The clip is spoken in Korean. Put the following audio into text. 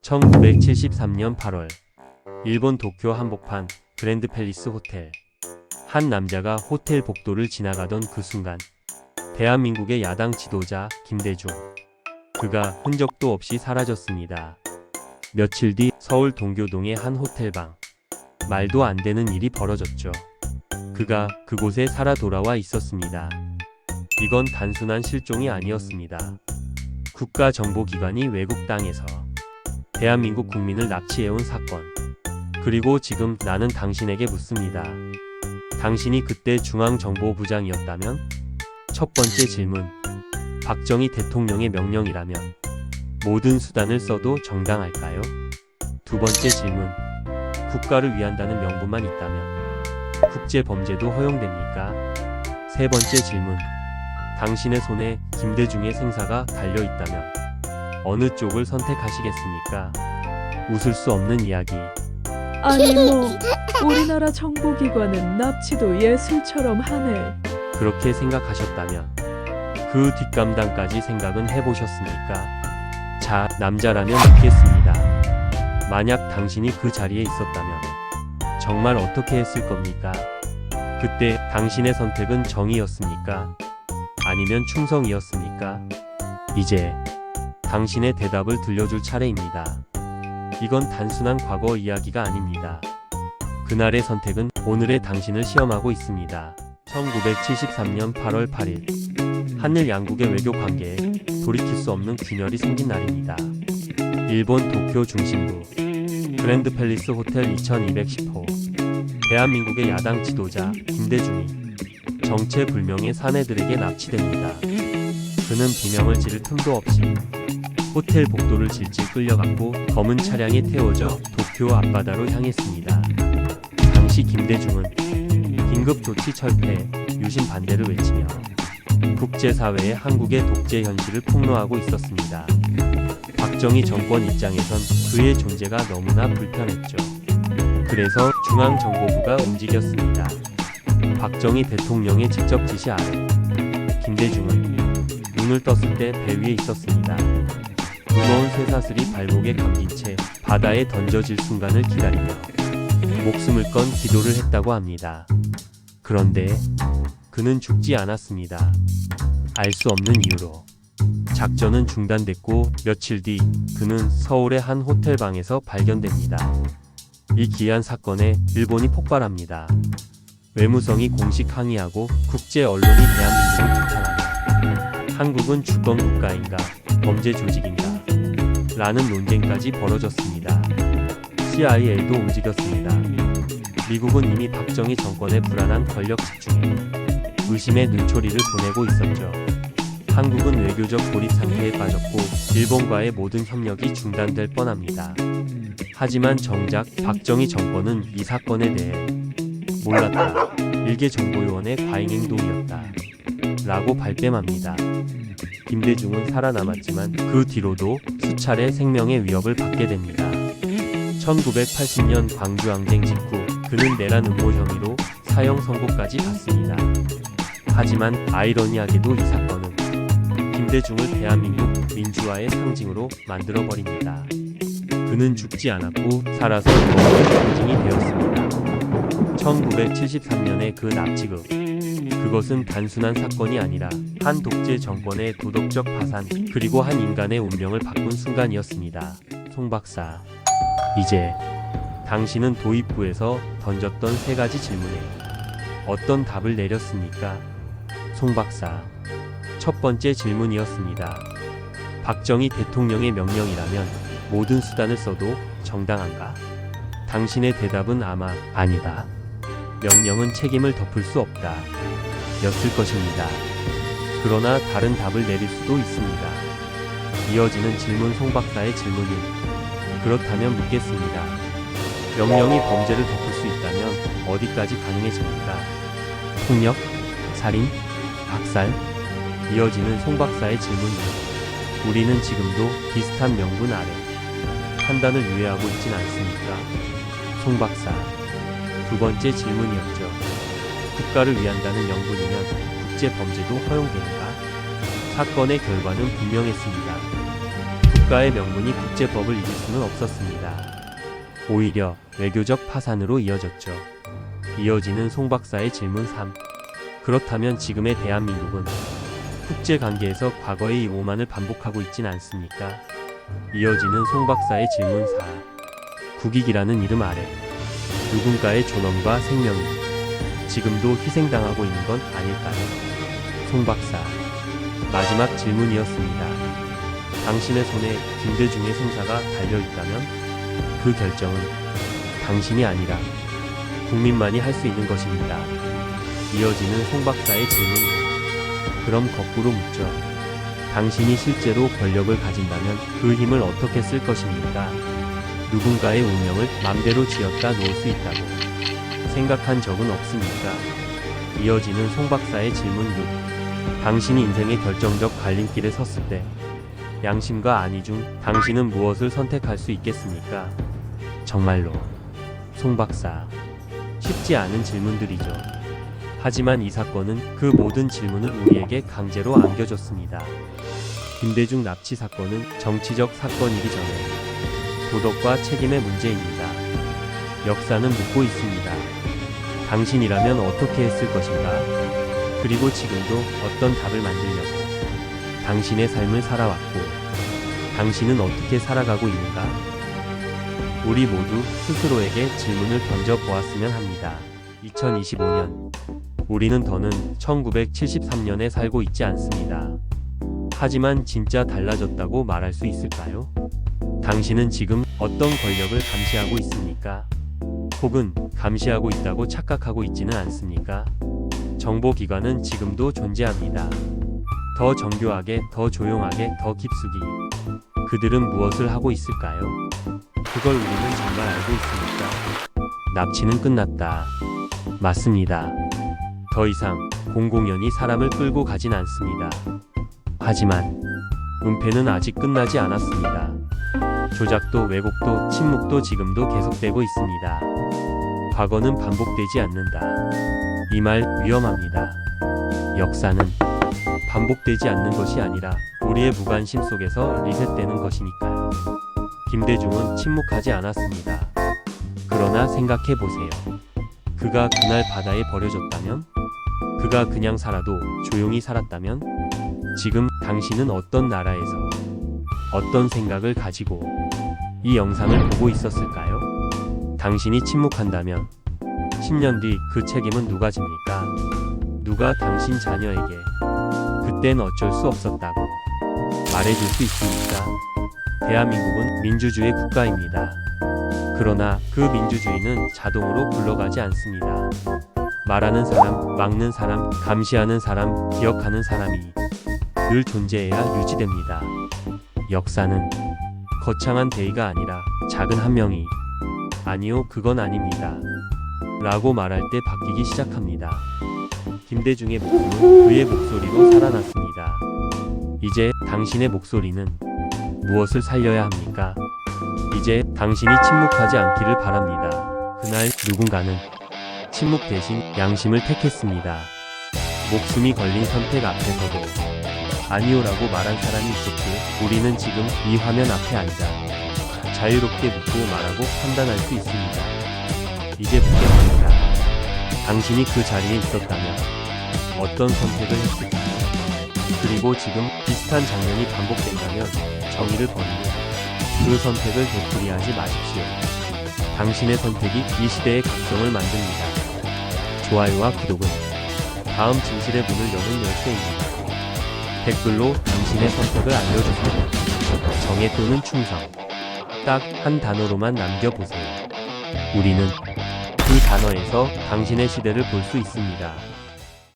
1973년 8월 일본 도쿄 한복판 그랜드 팰리스 호텔. 한 남자가 호텔 복도를 지나가던 그 순간 대한민국의 야당 지도자 김대중, 그가 흔적도 없이 사라졌습니다. 며칠 뒤 서울 동교동의 한 호텔방. 말도 안 되는 일이 벌어졌죠. 그가 그곳에 살아 돌아와 있었습니다. 이건 단순한 실종이 아니었습니다. 국가정보기관이 외국 땅에서 대한민국 국민을 납치해온 사건. 그리고 지금 나는 당신에게 묻습니다. 당신이 그때 중앙정보부장이었다면? 첫 번째 질문. 박정희 대통령의 명령이라면 모든 수단을 써도 정당할까요? 두 번째 질문. 국가를 위한다는 명분만 있다면 국제범죄도 허용됩니까? 세 번째 질문. 당신의 손에 김대중의 생사가 달려있다면 어느 쪽을 선택하시겠습니까? 웃을 수 없는 이야기. 아니 우리나라 정보기관은 납치도 예술처럼 하네. 그렇게 생각하셨다면 그 뒷감당까지 생각은 해보셨습니까? 자, 남자라면 묻겠습니다. 만약 당신이 그 자리에 있었다면 정말 어떻게 했을 겁니까? 그때 당신의 선택은 정의였습니까? 아니면 충성이었습니까? 이제 당신의 대답을 들려줄 차례입니다. 이건 단순한 과거 이야기가 아닙니다. 그날의 선택은 오늘의 당신을 시험하고 있습니다. 1973년 8월 8일 한일 양국의 외교 관계에 돌이킬 수 없는 균열이 생긴 날입니다. 일본 도쿄 중심부 그랜드 팰리스 호텔 2210호. 대한민국의 야당 지도자 김대중이 정체불명의 사내들에게 납치됩니다. 그는 비명을 지를 틈도 없이 호텔 복도를 질질 끌려갔고 검은 차량에 태워져 도쿄 앞바다로 향했습니다. 당시 김대중은 긴급조치 철폐, 유신 반대를 외치며 국제사회에 한국의 독재 현실을 폭로하고 있었습니다. 박정희 정권 입장에선 그의 존재가 너무나 불편했죠. 그래서 중앙정보부가 움직였습니다. 박정희 대통령의 직접 지시 아래 김대중은 눈을 떴을 때 배 위에 있었습니다. 무거운 쇠사슬이 발목에 감긴 채 바다에 던져질 순간을 기다리며 목숨을 건 기도를 했다고 합니다. 그런데 그는 죽지 않았습니다. 알 수 없는 이유로 작전은 중단됐고 며칠 뒤 그는 서울의 한 호텔방에서 발견됩니다. 이 기이한 사건에 일본이 폭발합니다. 외무성이 공식 항의하고 국제 언론이 대한민국을 비판하며 한국은 주권 국가인가 범죄 조직인가 라는 논쟁까지 벌어졌습니다. CIA도 움직였습니다. 미국은 이미 박정희 정권의 불안한 권력 집중에 의심의 눈초리를 보내고 있었죠. 한국은 외교적 고립 상태에 빠졌고 일본과의 모든 협력이 중단될 뻔합니다. 하지만 정작 박정희 정권은 이 사건에 대해 몰랐다. 일개 정보요원의 과잉행동이었다. 라고 발뺌합니다. 김대중은 살아남았지만 그 뒤로도 수차례 생명의 위협을 받게 됩니다. 1980년 광주항쟁 직후 그는 내란 음모 혐의로 사형 선고까지 받습니다. 하지만 아이러니하게도 이 사건은 김대중을 대한민국 민주화의 상징으로 만들어버립니다. 그는 죽지 않았고 살아서 영원한 상징이 되었습니다. 1973년의 그 납치극. 그것은 단순한 사건이 아니라 한 독재 정권의 도덕적 파산, 그리고 한 인간의 운명을 바꾼 순간이었습니다. 송 박사, 이제 당신은 도입부에서 던졌던 세 가지 질문에 어떤 답을 내렸습니까? 송 박사, 첫 번째 질문이었습니다. 박정희 대통령의 명령이라면 모든 수단을 써도 정당한가? 당신의 대답은 아마 아니다. 명령은 책임을 덮을 수 없다. 였을 것입니다. 그러나 다른 답을 내릴 수도 있습니다. 이어지는 질문. 송 박사의 질문이 그렇다면 묻겠습니다. 명령이 범죄를 덮을 수 있다면 어디까지 가능해집니까? 폭력? 살인? 박살? 이어지는 송 박사의 질문이 우리는 지금도 비슷한 명분 아래 판단을 유예하고 있진 않습니까? 송 박사, 두 번째 질문이었죠. 국가를 위한다는 명분이면 국제범죄도 허용되는가? 사건의 결과는 분명했습니다. 국가의 명분이 국제법을 이길 수는 없었습니다. 오히려 외교적 파산으로 이어졌죠. 이어지는 송 박사의 질문 3. 그렇다면 지금의 대한민국은 국제관계에서 과거의 오만을 반복하고 있진 않습니까? 이어지는 송 박사의 질문 4. 국익이라는 이름 아래 누군가의 존엄과 생명이 지금도 희생당하고 있는 건 아닐까요? 송 박사. 마지막 질문이었습니다. 당신의 손에 김대중의 생사가 달려있다면 그 결정은 당신이 아니라 국민만이 할 수 있는 것입니다. 이어지는 송 박사의 질문. 그럼 거꾸로 묻죠. 당신이 실제로 권력을 가진다면 그 힘을 어떻게 쓸 것입니까? 누군가의 운명을 맘대로 쥐었다 놓을 수 있다고 생각한 적은 없습니까? 이어지는 송 박사의 질문 6. 당신이 인생의 결정적 갈림길에 섰을 때 양심과 안위 중 당신은 무엇을 선택할 수 있겠습니까? 정말로 송 박사, 쉽지 않은 질문들이죠. 하지만 이 사건은 그 모든 질문을 우리에게 강제로 안겨줬습니다. 김대중 납치 사건은 정치적 사건이기 전에 도덕과 책임의 문제입니다. 역사는 묻고 있습니다. 당신이라면 어떻게 했을 것인가? 그리고 지금도 어떤 답을 만들려고 당신의 삶을 살아왔고 당신은 어떻게 살아가고 있는가? 우리 모두 스스로에게 질문을 던져보았으면 합니다. 2025년 우리는 더는 1973년에 살고 있지 않습니다. 하지만 진짜 달라졌다고 말할 수 있을까요? 당신은 지금 어떤 권력을 감시하고 있습니까? 혹은 감시하고 있다고 착각하고 있지는 않습니까? 정보기관은 지금도 존재합니다. 더 정교하게, 더 조용하게, 더 깊숙이. 그들은 무엇을 하고 있을까요? 그걸 우리는 정말 알고 있습니까? 납치는 끝났다. 맞습니다. 더 이상 공공연히 사람을 끌고 가진 않습니다. 하지만 은폐는 아직 끝나지 않았습니다. 조작도 왜곡도 침묵도 지금도 계속되고 있습니다. 과거는 반복되지 않는다. 이 말 위험합니다. 역사는 반복되지 않는 것이 아니라 우리의 무관심 속에서 리셋되는 것이니까요. 김대중은 침묵하지 않았습니다. 그러나 생각해 보세요. 그가 그날 바다에 버려졌다면? 그가 그냥 살아도 조용히 살았다면? 지금 당신은 어떤 나라에서 어떤 생각을 가지고 이 영상을 보고 있었을까요? 당신이 침묵한다면 10년 뒤 그 책임은 누가 집니까? 누가 당신 자녀에게 그땐 어쩔 수 없었다고 말해줄 수 있습니까? 대한민국은 민주주의 국가입니다. 그러나 그 민주주의는 자동으로 굴러가지 않습니다. 말하는 사람, 막는 사람, 감시하는 사람, 기억하는 사람이 늘 존재해야 유지됩니다. 역사는 거창한 대의가 아니라 작은 한 명이 아니요, 그건 아닙니다. 라고 말할 때 바뀌기 시작합니다. 김대중의 목숨은 그의 목소리로 살아났습니다. 이제 당신의 목소리는 무엇을 살려야 합니까? 이제 당신이 침묵하지 않기를 바랍니다. 그날 누군가는 침묵 대신 양심을 택했습니다. 목숨이 걸린 선택 앞에서도 아니오라고 말한 사람이 있었고 우리는 지금 이 화면 앞에 앉아 자유롭게 묻고 말하고 판단할 수 있습니다. 이제 묻겠습니다. 당신이 그 자리에 있었다면 어떤 선택을 했을까요? 그리고 지금 비슷한 장면이 반복된다면 정의를 버리고 그 선택을 되풀이하지 마십시오. 당신의 선택이 이 시대의 각성을 만듭니다. 좋아요와 구독은 다음 진실의 문을 여는 열쇠입니다. 댓글로 당신의 선택을 알려주세요. 정의 또는 충성. 딱 한 단어로만 남겨보세요. 우리는 그 단어에서 당신의 시대를 볼 수 있습니다.